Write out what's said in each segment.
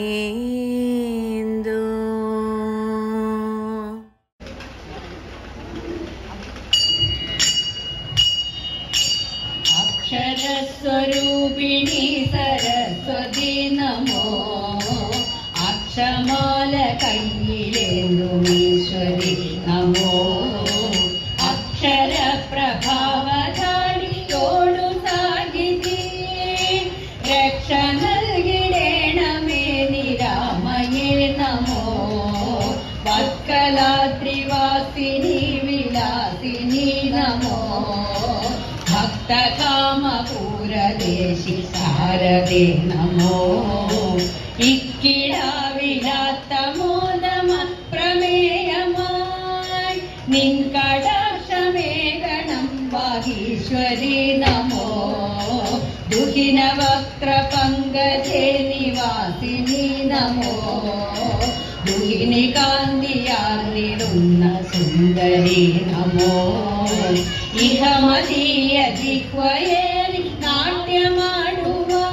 പൂന്നീന്തു അക്ഷരസ്വരൂപിണി സരസ്വതി നമോ അക്ഷമാല കയ്യിലേന്തുമീശ്വരി നമോ അക്ഷരപ്രഭാവധാരിയോടു സാഗിതി രക്ഷ നൽകിടേണമേ നിരാമയേ നമോ വത്കലാദ്രിവാസിനി വിലാസിനി നമോ ഭക്തകാമപൂരദേശി ശാരദേ നമോ ഇക്കിടാവിലാത്ത മോദമ പ്രമേയമായി നിൻ കടാക്ഷമേകണം വാഗീശ്വരി നമോ ദുഹിന വക്ത്ര പങ്കജേ നിവാസിനി നമോ ദുഹിനി കാന്തിയാർന്നിടുന്ന സുന്ദരി നമോ ഇഹമതീയ ജിഹ്വയേറി നാട്യമാടുവാൻ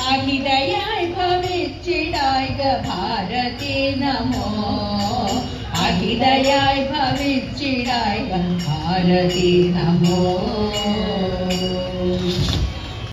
അഹിതയായി ഭവിച്ചിടായിക ഭാരതി നമോ അഹിതയായി ഭവിച്ചിടായിക ഭാരതി നമോ